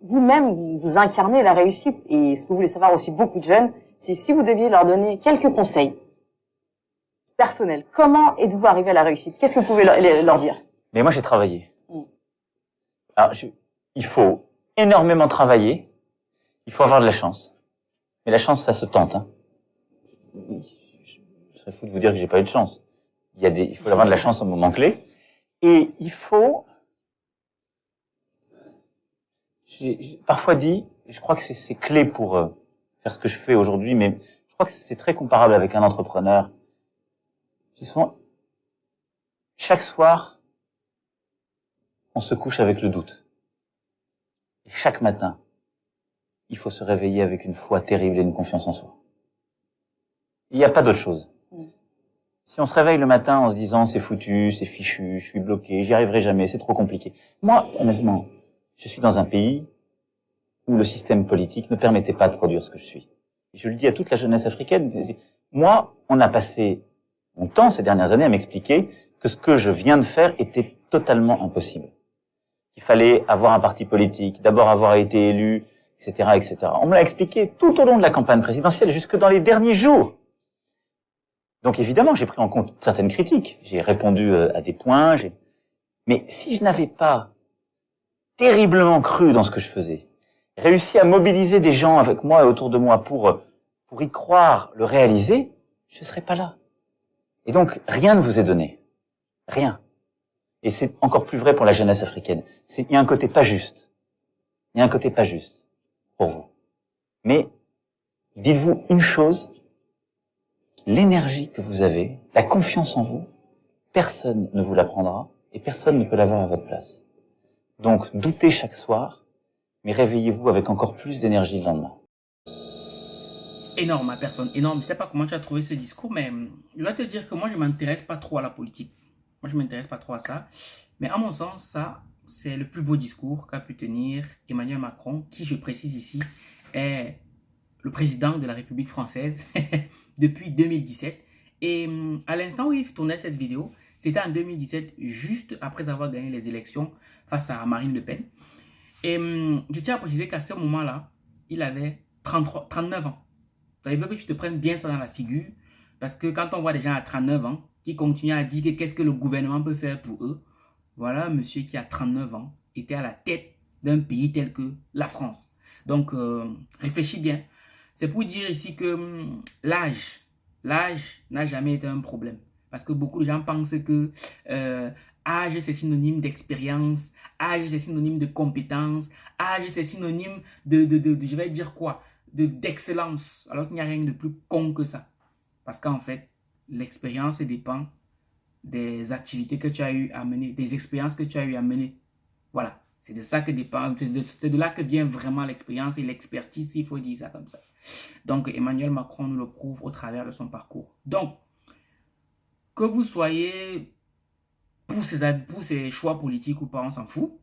vous-même, vous incarnez la réussite. Et ce que voulez savoir aussi beaucoup de jeunes, c'est si vous deviez leur donner quelques conseils personnels. Comment êtes-vous arrivé à la réussite? Qu'est-ce que vous pouvez leur dire? Mais moi, j'ai travaillé. Alors, il faut énormément travailler. Il faut avoir de la chance. Mais la chance, ça se tente. Hein. Je serais fou de vous dire que j'ai pas eu de chance. Il faut avoir de la chance au moment clé. Et il faut... J'ai parfois dit, je crois que c'est clé pour faire ce que je fais aujourd'hui, mais je crois que c'est très comparable avec un entrepreneur. Souvent, chaque soir, on se couche avec le doute. Et chaque matin, il faut se réveiller avec une foi terrible et une confiance en soi. Il n'y a pas d'autre chose. Si on se réveille le matin en se disant c'est foutu, c'est fichu, je suis bloqué, j'y arriverai jamais, c'est trop compliqué. Moi, honnêtement, je suis dans un pays où le système politique ne permettait pas de produire ce que je suis. Et je le dis à toute la jeunesse africaine. Moi, on a passé mon temps ces dernières années à m'expliquer que ce que je viens de faire était totalement impossible. Il fallait avoir un parti politique, d'abord avoir été élu, etc., etc. On me l'a expliqué tout au long de la campagne présidentielle, jusque dans les derniers jours. Donc évidemment, j'ai pris en compte certaines critiques. J'ai répondu à des points. Mais si je n'avais pas terriblement cru dans ce que je faisais, réussi à mobiliser des gens avec moi et autour de moi pour y croire, le réaliser, je ne serais pas là. Et donc, rien ne vous est donné. Rien. Et c'est encore plus vrai pour la jeunesse africaine. Il y a un côté pas juste. Il y a un côté pas juste pour vous. Mais dites-vous une chose, l'énergie que vous avez, la confiance en vous, personne ne vous la prendra et personne ne peut l'avoir à votre place. Donc, doutez chaque soir, mais réveillez-vous avec encore plus d'énergie le lendemain. Énorme, ma personne, énorme. Je sais pas comment tu as trouvé ce discours, mais je dois te dire que moi, je m'intéresse pas trop à la politique. Moi, je m'intéresse pas trop à ça. Mais à mon sens, ça, c'est le plus beau discours qu'a pu tenir Emmanuel Macron, qui, je précise ici, est le président de la République française depuis 2017. Et à l'instant où il tournait cette vidéo, c'était en 2017, juste après avoir gagné les élections face à Marine Le Pen. Et je tiens à préciser qu'à ce moment-là, il avait 39 ans. Ça veut dire que tu te prennes bien ça dans la figure, parce que quand on voit des gens à 39 ans qui continuent à dire que qu'est-ce que le gouvernement peut faire pour eux, voilà un monsieur qui a 39 ans était à la tête d'un pays tel que la France. Donc, réfléchis bien. C'est pour dire ici que l'âge n'a jamais été un problème. Parce que beaucoup de gens pensent que âge, c'est synonyme d'expérience, âge, c'est synonyme de compétence, âge, c'est synonyme je vais dire quoi, d'excellence, alors qu'il n'y a rien de plus con que ça. Parce qu'en fait, l'expérience dépend des activités que tu as eu à mener, des expériences que tu as eu à mener. Voilà, c'est de ça que dépend, c'est de là que vient vraiment l'expérience et l'expertise, s'il faut dire ça comme ça. Donc, Emmanuel Macron nous le prouve au travers de son parcours. Donc, que vous soyez pour ses choix politiques ou pas, on s'en fout.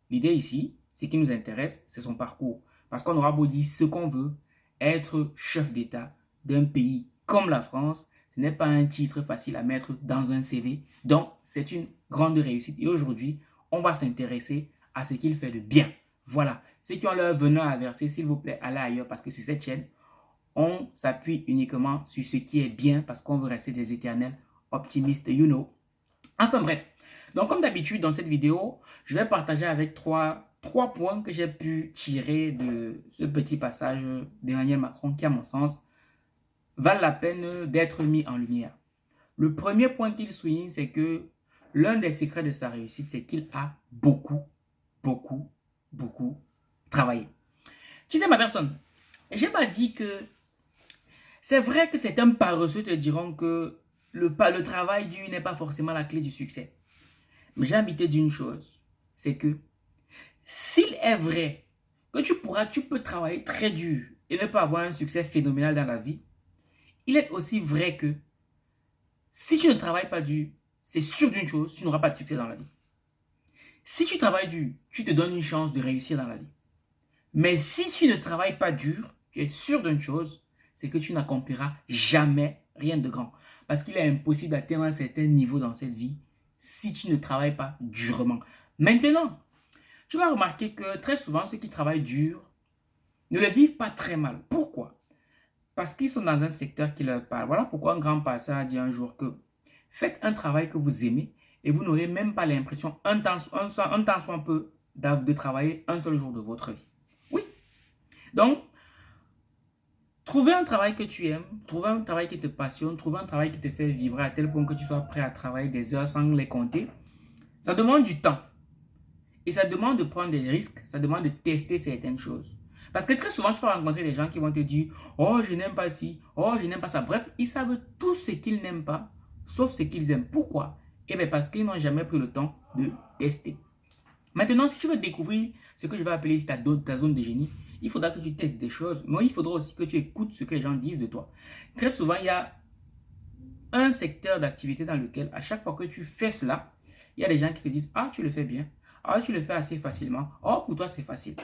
L'idée ici, ce qui nous intéresse, c'est son parcours. Parce qu'on aura beau dire ce qu'on veut, être chef d'État d'un pays comme la France, ce n'est pas un titre facile à mettre dans un CV. Donc, c'est une grande réussite. Et aujourd'hui, on va s'intéresser à ce qu'il fait de bien. Voilà. Ceux qui ont leur venin à verser, s'il vous plaît, allez ailleurs parce que sur cette chaîne, on s'appuie uniquement sur ce qui est bien parce qu'on veut rester des éternels optimistes, you know. Enfin bref. Donc, comme d'habitude, dans cette vidéo, je vais partager avec trois points que j'ai pu tirer de ce petit passage d'Emmanuel Macron qui, à mon sens, valent la peine d'être mis en lumière. Le premier point qu'il souligne, c'est que l'un des secrets de sa réussite, c'est qu'il a beaucoup travaillé. Tu sais, ma personne, j'ai pas dit que c'est vrai que certains paresseux te diront que le travail dur n'est pas forcément la clé du succès. Mais j'ai envie de te dire une chose, c'est que s'il est vrai que tu peux travailler très dur et ne pas avoir un succès phénoménal dans la vie, il est aussi vrai que si tu ne travailles pas dur, c'est sûr d'une chose, tu n'auras pas de succès dans la vie. Si tu travailles dur, tu te donnes une chance de réussir dans la vie. Mais si tu ne travailles pas dur, tu es sûr d'une chose, c'est que tu n'accompliras jamais rien de grand. Parce qu'il est impossible d'atteindre un certain niveau dans cette vie si tu ne travailles pas durement. Maintenant, tu vas remarquer que très souvent, ceux qui travaillent dur ne le vivent pas très mal. Pourquoi? Parce qu'ils sont dans un secteur qui leur parle. Voilà pourquoi un grand pasteur a dit un jour que faites un travail que vous aimez et vous n'aurez même pas l'impression un temps soit peu de travailler un seul jour de votre vie. Oui. Donc, trouver un travail que tu aimes, trouver un travail qui te passionne, trouver un travail qui te fait vibrer à tel point que tu sois prêt à travailler des heures sans les compter, ça demande du temps. Et ça demande de prendre des risques, ça demande de tester certaines choses. Parce que très souvent, tu vas rencontrer des gens qui vont te dire « Oh, je n'aime pas ci, oh, je n'aime pas ça ». Bref, ils savent tout ce qu'ils n'aiment pas, sauf ce qu'ils aiment. Pourquoi? Eh bien, parce qu'ils n'ont jamais pris le temps de tester. Maintenant, si tu veux découvrir ce que je vais appeler ta zone de génie, il faudra que tu testes des choses, mais il faudra aussi que tu écoutes ce que les gens disent de toi. Très souvent, il y a un secteur d'activité dans lequel, à chaque fois que tu fais cela, il y a des gens qui te disent « Ah, tu le fais bien. Ah, tu le fais assez facilement. Oh, pour toi, c'est facile. »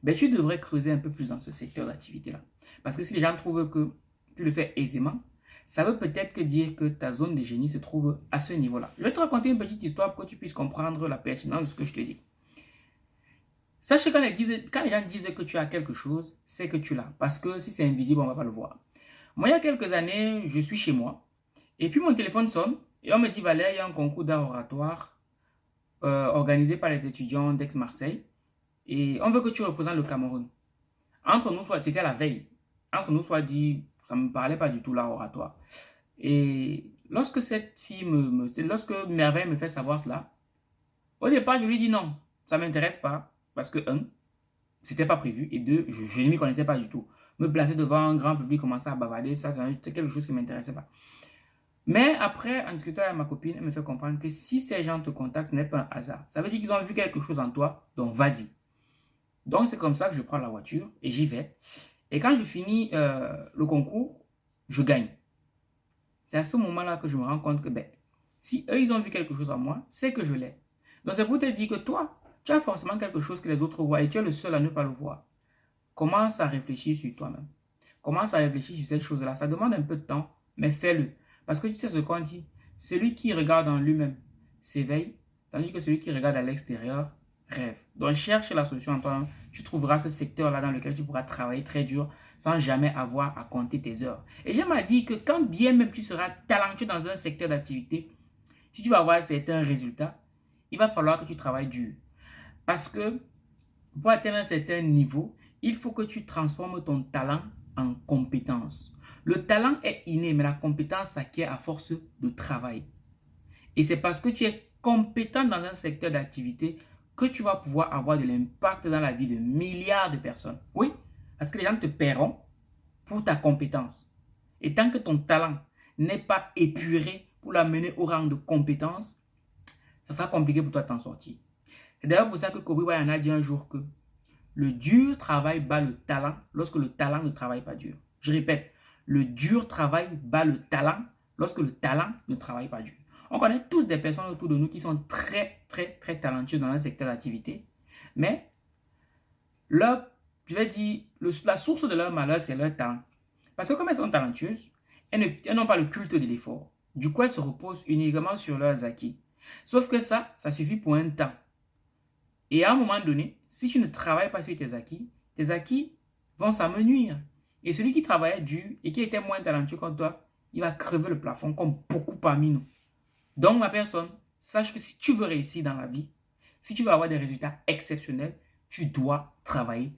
Ben, tu devrais creuser un peu plus dans ce secteur d'activité-là. Parce que si les gens trouvent que tu le fais aisément, ça veut peut-être que dire que ta zone de génie se trouve à ce niveau-là. Je vais te raconter une petite histoire pour que tu puisses comprendre la pertinence de ce que je te dis. Sache que quand les gens disent que tu as quelque chose, c'est que tu l'as. Parce que si c'est invisible, on ne va pas le voir. Moi, il y a quelques années, je suis chez moi. Et puis, mon téléphone sonne. Et on me dit, Valère, il y a un concours d'art oratoire organisé par les étudiants d'Aix-Marseille. Et on veut que tu représentes le Cameroun. Entre nous, c'était la veille. Entre nous, soit dit, ça ne me parlait pas du tout l'art oratoire. Et lorsque cette fille lorsque Merveille me fait savoir cela, au départ, je lui dis non, ça ne m'intéresse pas. Parce que, un, c'était pas prévu. Et deux, je ne m'y connaissais pas du tout. Me placer devant un grand public, commencer à bavarder, ça, c'est quelque chose qui ne m'intéressait pas. Mais après, en discutant avec ma copine, elle me fait comprendre que si ces gens te contactent, ce n'est pas un hasard. Ça veut dire qu'ils ont vu quelque chose en toi, donc vas-y. Donc, c'est comme ça que je prends la voiture et j'y vais. Et quand je finis le concours, je gagne. C'est à ce moment-là que je me rends compte que, si eux, ils ont vu quelque chose en moi, c'est que je l'ai. Donc, c'est pour te dire que toi, tu as forcément quelque chose que les autres voient et tu es le seul à ne pas le voir. Commence à réfléchir sur toi-même. Commence à réfléchir sur cette chose-là. Ça demande un peu de temps, mais fais-le. Parce que tu sais ce qu'on dit. Celui qui regarde en lui-même s'éveille, tandis que celui qui regarde à l'extérieur rêve. Donc, cherche la solution en toi-même. Tu trouveras ce secteur-là dans lequel tu pourras travailler très dur sans jamais avoir à compter tes heures. Et j'aime à dire que quand bien même tu seras talentueux dans un secteur d'activité, si tu vas avoir certains résultats, il va falloir que tu travailles dur. Parce que pour atteindre un certain niveau, il faut que tu transformes ton talent en compétence. Le talent est inné, mais la compétence s'acquiert à force de travail. Et c'est parce que tu es compétent dans un secteur d'activité que tu vas pouvoir avoir de l'impact dans la vie de milliards de personnes. Oui, parce que les gens te paieront pour ta compétence. Et tant que ton talent n'est pas épuré pour l'amener au rang de compétence, ça sera compliqué pour toi de t'en sortir. C'est d'ailleurs pour ça que Kobe Bryant a dit un jour que le dur travail bat le talent lorsque le talent ne travaille pas dur. Je répète, le dur travail bat le talent lorsque le talent ne travaille pas dur. On connaît tous des personnes autour de nous qui sont très, très, très talentueuses dans un secteur d'activité, mais la source de leur malheur, c'est leur talent. Parce que comme elles sont talentueuses, elles n'ont pas le culte de l'effort. Du coup, elles se reposent uniquement sur leurs acquis. Sauf que ça suffit pour un temps. Et à un moment donné, si tu ne travailles pas sur tes acquis vont s'amenuire. Et celui qui travaillait dur et qui était moins talentueux que toi, il va crever le plafond comme beaucoup parmi nous. Donc, ma personne, sache que si tu veux réussir dans la vie, si tu veux avoir des résultats exceptionnels, tu dois travailler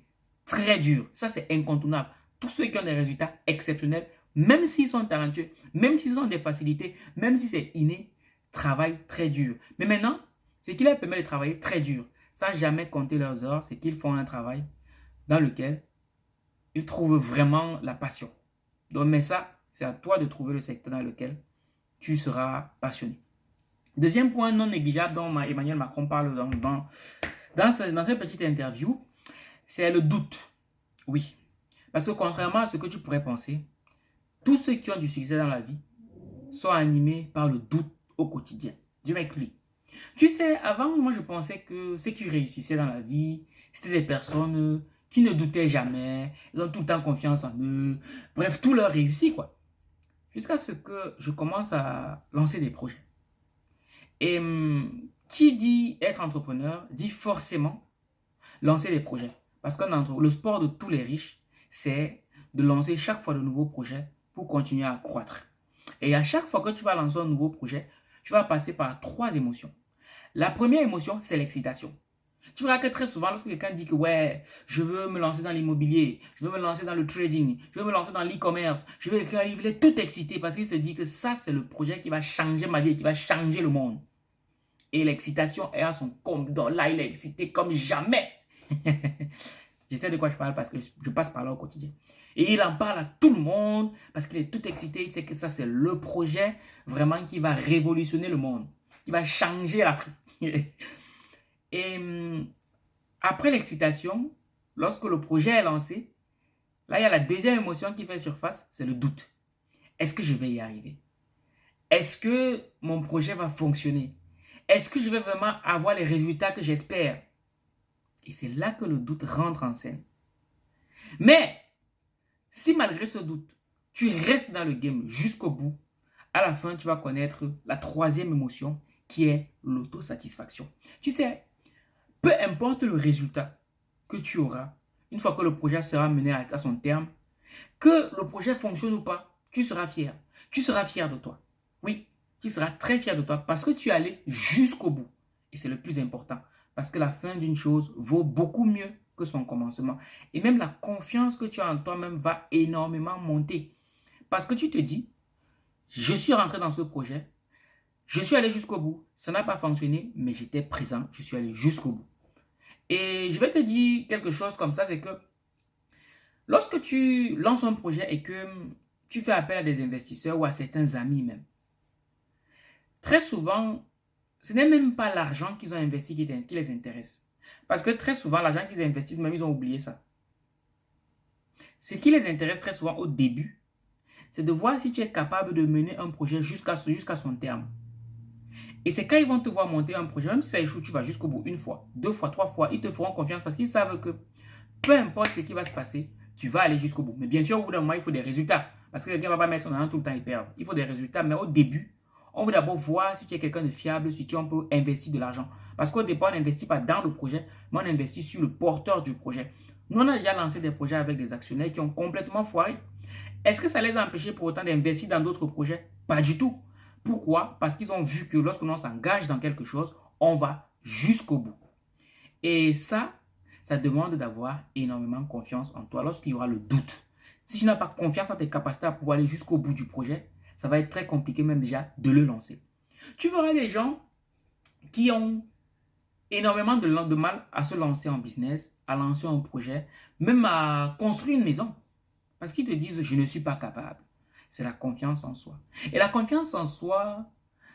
très dur. Ça, c'est incontournable. Tous ceux qui ont des résultats exceptionnels, même s'ils sont talentueux, même s'ils ont des facilités, même si c'est inné, travaillent très dur. Mais maintenant, ce qui leur permet de travailler très dur, sans jamais compter leurs heures, c'est qu'ils font un travail dans lequel ils trouvent vraiment la passion. Donc, mais ça, c'est à toi de trouver le secteur dans lequel tu seras passionné. Deuxième point non négligeable dont Emmanuel Macron parle dans cette petite interview, c'est le doute. Oui. Parce que contrairement à ce que tu pourrais penser, tous ceux qui ont du succès dans la vie sont animés par le doute au quotidien. Je m'explique. Tu sais, avant, moi, je pensais que ceux qui réussissaient dans la vie, c'était des personnes qui ne doutaient jamais, ils ont tout le temps confiance en eux. Bref, tout leur réussit, quoi. Jusqu'à ce que je commence à lancer des projets. Et qui dit être entrepreneur, dit forcément Lancer des projets. Parce que le sport de tous les riches, c'est de lancer chaque fois de nouveaux projets pour continuer à croître. Et à chaque fois que tu vas lancer un nouveau projet, tu vas passer par 3 émotions. La première émotion, c'est l'excitation. Tu verras que très souvent, lorsque quelqu'un dit que ouais, je veux me lancer dans l'immobilier, je veux me lancer dans le trading, je veux me lancer dans l'e-commerce, je veux écrire un livre, il est tout excité parce qu'il se dit que ça, c'est le projet qui va changer ma vie et qui va changer le monde. Et l'excitation est à son comble. Donc là, il est excité comme jamais. Je sais de quoi je parle parce que je passe par là au quotidien. Et il en parle à tout le monde parce qu'il est tout excité. Il sait que ça, c'est le projet vraiment qui va révolutionner le monde. Qui va changer l'Afrique. Et après l'excitation, lorsque le projet est lancé, là, il y a la deuxième émotion qui fait surface, c'est le doute. Est-ce que je vais y arriver? Est-ce que mon projet va fonctionner? Est-ce que je vais vraiment avoir les résultats que j'espère? Et c'est là que le doute rentre en scène. Mais, si malgré ce doute, tu restes dans le game jusqu'au bout, à la fin, tu vas connaître la troisième émotion qui est l'autosatisfaction. Tu sais, peu importe le résultat que tu auras, une fois que le projet sera mené à son terme, que le projet fonctionne ou pas, tu seras fier. Tu seras fier de toi. Oui, tu seras très fier de toi parce que tu es allé jusqu'au bout. Et c'est le plus important. Parce que la fin d'une chose vaut beaucoup mieux que son commencement. Et même la confiance que tu as en toi-même va énormément monter. Parce que tu te dis, je suis rentré dans ce projet, je suis allé jusqu'au bout. Ça n'a pas fonctionné, mais j'étais présent, je suis allé jusqu'au bout. Et je vais te dire quelque chose comme ça, c'est que lorsque tu lances un projet et que tu fais appel à des investisseurs ou à certains amis même, très souvent, ce n'est même pas l'argent qu'ils ont investi qui les intéresse. Parce que très souvent, l'argent qu'ils investissent, même ils ont oublié ça. Ce qui les intéresse très souvent au début, c'est de voir si tu es capable de mener un projet jusqu'à son terme. Et c'est quand ils vont te voir monter un projet, même si ça échoue, tu vas jusqu'au bout une fois, 2 fois, 3 fois, ils te feront confiance parce qu'ils savent que peu importe ce qui va se passer, tu vas aller jusqu'au bout. Mais bien sûr, au bout d'un moment, il faut des résultats. Parce que quelqu'un ne va pas mettre son argent tout le temps et perdre. Il faut des résultats, mais au début, on veut d'abord voir si tu es quelqu'un de fiable, sur qui on peut investir de l'argent. Parce qu'au départ, on n'investit pas dans le projet, mais on investit sur le porteur du projet. Nous, on a déjà lancé des projets avec des actionnaires qui ont complètement foiré. Est-ce que ça les a empêchés pour autant d'investir dans d'autres projets? Pas du tout. Pourquoi? Parce qu'ils ont vu que lorsque l'on s'engage dans quelque chose, on va jusqu'au bout. Et ça demande d'avoir énormément confiance en toi lorsqu'il y aura le doute. Si tu n'as pas confiance en tes capacités à pouvoir aller jusqu'au bout du projet, ça va être très compliqué même déjà de le lancer. Tu verras des gens qui ont énormément de mal à se lancer en business, à lancer un projet, même à construire une maison. Parce qu'ils te disent, je ne suis pas capable. C'est la confiance en soi. Et la confiance en soi,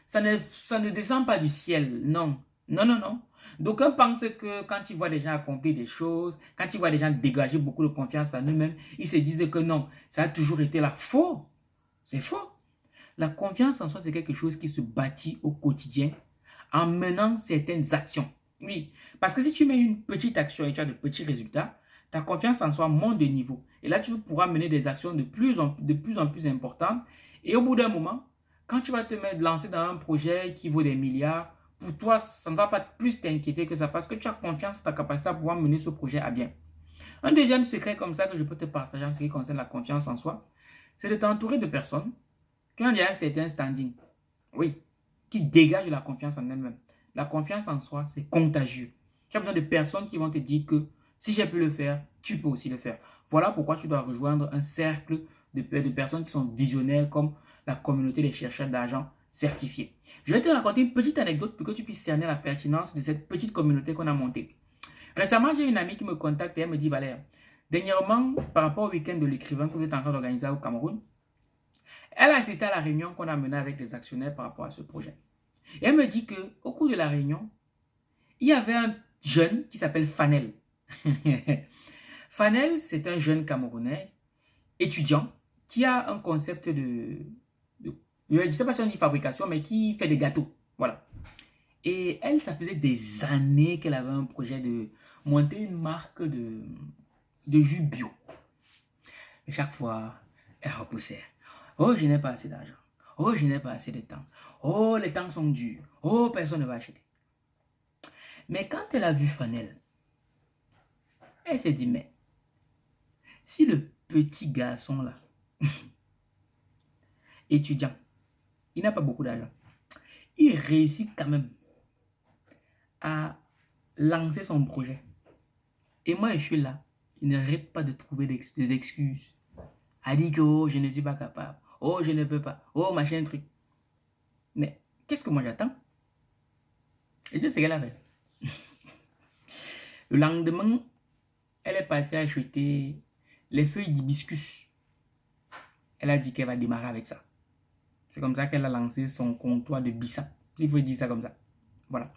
ça ne descend pas du ciel, non. Non, non, non. D'aucuns pensent que quand ils voient des gens accomplir des choses, quand ils voient des gens dégager beaucoup de confiance en eux-mêmes, ils se disent que non, ça a toujours été là. Faux. C'est faux. La confiance en soi, c'est quelque chose qui se bâtit au quotidien en menant certaines actions. Oui, parce que si tu mets une petite action et tu as de petits résultats, ta confiance en soi monte de niveau. Et là, tu pourras mener des actions de plus en plus importantes. Et au bout d'un moment, quand tu vas te lancer dans un projet qui vaut des milliards, pour toi, ça ne va pas plus t'inquiéter que ça parce que tu as confiance en ta capacité à pouvoir mener ce projet à bien. Un deuxième secret comme ça que je peux te partager en ce qui concerne la confiance en soi, c'est de t'entourer de personnes qui ont un certain standing. Oui, qui dégagent la confiance en elles-mêmes. La confiance en soi, c'est contagieux. Tu as besoin de personnes qui vont te dire que si j'ai pu le faire, tu peux aussi le faire. Voilà pourquoi tu dois rejoindre un cercle de personnes qui sont visionnaires comme la communauté des chercheurs d'argent certifiés. Je vais te raconter une petite anecdote pour que tu puisses cerner la pertinence de cette petite communauté qu'on a montée. Récemment, j'ai une amie qui me contacte et elle me dit, Valère, dernièrement, par rapport au week-end de l'écrivain que vous êtes en train d'organiser au Cameroun, elle a assisté à la réunion qu'on a menée avec les actionnaires par rapport à ce projet. Et elle me dit qu'au cours de la réunion, il y avait un jeune qui s'appelle Fanel. Fanel, c'est un jeune Camerounais, étudiant, qui a un concept je ne sais pas si on dit fabrication, mais qui fait des gâteaux. Voilà. Et elle, ça faisait des années qu'elle avait un projet de monter une marque de jus bio. Et chaque fois, elle repoussait. Oh, je n'ai pas assez d'argent. Oh, je n'ai pas assez de temps. Oh, les temps sont durs. Oh, personne ne va acheter. Mais quand elle a vu Fanel, Elle s'est dit, mais si le petit garçon là, étudiant, il n'a pas beaucoup d'argent, il réussit quand même à lancer son projet. Et moi, je suis là. Je n'arrête pas de trouver des excuses. Elle dit que oh, je ne suis pas capable. Oh, je ne peux pas. Oh, machin, truc. Mais qu'est-ce que moi j'attends? Et tu sais ce qu'elle a fait. Le lendemain, elle est partie acheter les feuilles d'hibiscus. Elle a dit qu'elle va démarrer avec ça. C'est comme ça qu'elle a lancé son comptoir de bissap. Il faut dire ça comme ça. Voilà.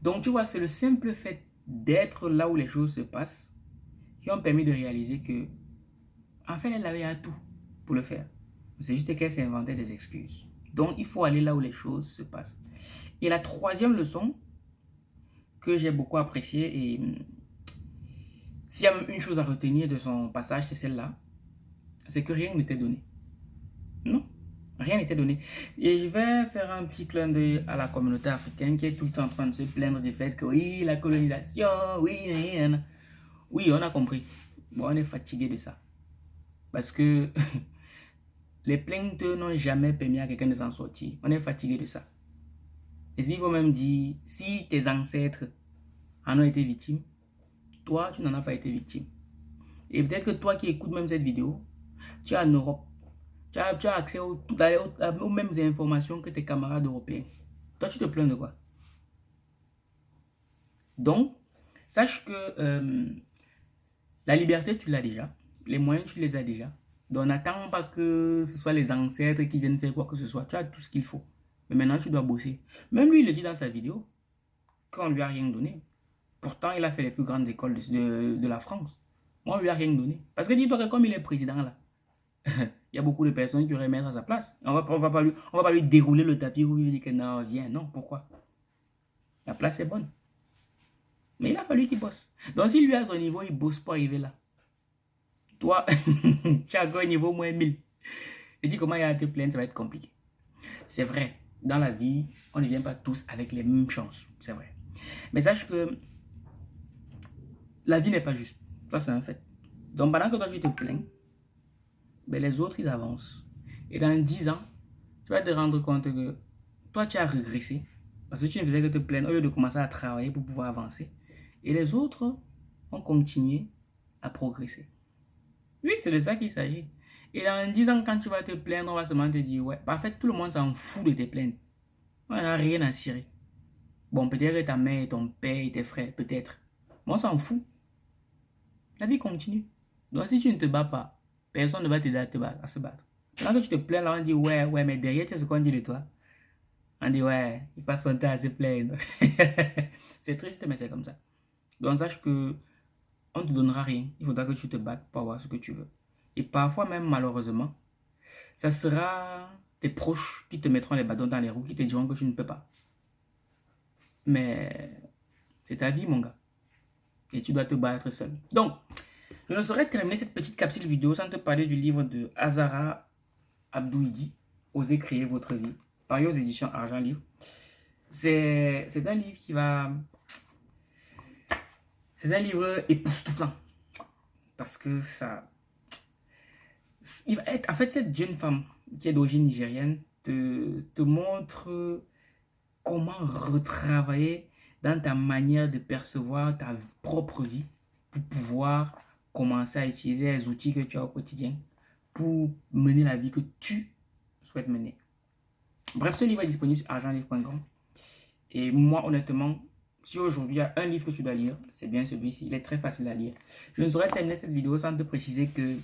Donc, tu vois, c'est le simple fait d'être là où les choses se passent qui ont permis de réaliser que, en fait, elle avait un tout pour le faire. C'est juste qu'elle s'est inventé des excuses. Donc, il faut aller là où les choses se passent. Et la troisième leçon que j'ai beaucoup appréciée, et s'il y a une chose à retenir de son passage, c'est celle-là, c'est que rien n'était donné. Non, rien n'était donné. Et je vais faire un petit clin d'œil à la communauté africaine qui est tout le temps en train de se plaindre du fait que oui, la colonisation, oui, rien. Oui, on a compris. Bon, on est fatigué de ça. Parce que les plaintes n'ont jamais permis à quelqu'un de s'en sortir. On est fatigué de ça. Et il faut même dire, si tes ancêtres en ont été victimes, toi, tu n'en as pas été victime. Et peut-être que toi qui écoutes même cette vidéo, tu es en Europe. Tu as accès aux mêmes informations que tes camarades européens. Toi, tu te plains de quoi? Donc, sache que la liberté, tu l'as déjà. Les moyens, tu les as déjà. Donc, n'attends pas que ce soit les ancêtres qui viennent faire quoi que ce soit. Tu as tout ce qu'il faut. Mais maintenant, tu dois bosser. Même lui, il le dit dans sa vidéo qu'on ne lui a rien donné. Pourtant, il a fait les plus grandes écoles de la France. Moi, on ne lui a rien donné. Parce que dis-toi que comme il est président là, il y a beaucoup de personnes qui auraient mettre à sa place. On va pas lui dérouler le tapis où il dit que non, viens. Non, pourquoi? La place est bonne. Mais il a fallu qu'il bosse. Donc, s'il lui a son niveau, il bosse pour arriver là. Toi, tu as un niveau moins 1000. Et dis comment il y a te plaindre, ça va être compliqué. C'est vrai, dans la vie, on ne vient pas tous avec les mêmes chances. C'est vrai. Mais sache que la vie n'est pas juste. Ça, c'est un fait. Donc, pendant que toi, tu te plains, ben, les autres, ils avancent. Et dans 10 ans, tu vas te rendre compte que toi, tu as régressé. Parce que tu ne faisais que te plaindre au lieu de commencer à travailler pour pouvoir avancer. Et les autres ont continué à progresser. Oui, c'est de ça qu'il s'agit. Et dans 10 ans, quand tu vas te plaindre, on va seulement te dire, ouais, en fait, tout le monde s'en fout de tes plaintes. On n'a rien à cirer. Bon, peut-être que ta mère, ton père et tes frères, peut-être. Mais on s'en fout. La vie continue. Donc, si tu ne te bats pas, personne ne va t'aider à se battre. Quand tu te plains, là, on dit, ouais, mais derrière, tu sais ce qu'on dit de toi. On dit, ouais, il passe son temps à se plaindre. C'est triste, mais c'est comme ça. Donc, sache que on ne te donnera rien. Il faudra que tu te battes pour avoir ce que tu veux. Et parfois même, malheureusement, ça sera tes proches qui te mettront les bâtons dans les roues, qui te diront que tu ne peux pas. Mais c'est ta vie, mon gars. Et tu dois te battre seul. Donc, je ne saurais terminer cette petite capsule vidéo sans te parler du livre de Azara Abdouidi, Osez créer votre vie, paru aux éditions Argent Livre. C'est un livre qui va... C'est un livre époustouflant. Parce que ça... Il va être... En fait, cette jeune femme qui est d'origine nigérienne te montre comment retravailler dans ta manière de percevoir ta propre vie pour pouvoir commencer à utiliser les outils que tu as au quotidien pour mener la vie que tu souhaites mener. Bref, ce livre est disponible sur argentlivre.com. Et moi, honnêtement, si aujourd'hui il y a un livre que tu dois lire, c'est bien celui-ci. Il est très facile à lire. Je ne saurais terminer cette vidéo sans te préciser que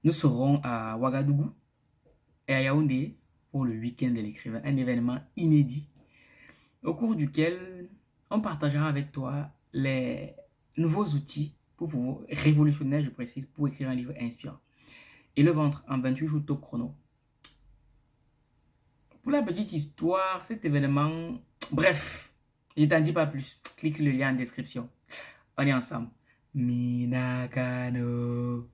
nous serons à Ouagadougou et à Yaoundé pour le week-end de l'écrivain, un événement inédit au cours duquel on partagera avec toi les nouveaux outils pour pouvoir, révolutionnaires, je précise, pour écrire un livre inspirant. Et le ventre en 28 jours top chrono. Pour la petite histoire, cet événement, bref, je t'en dis pas plus. Clique le lien en description. On est ensemble. Minakano.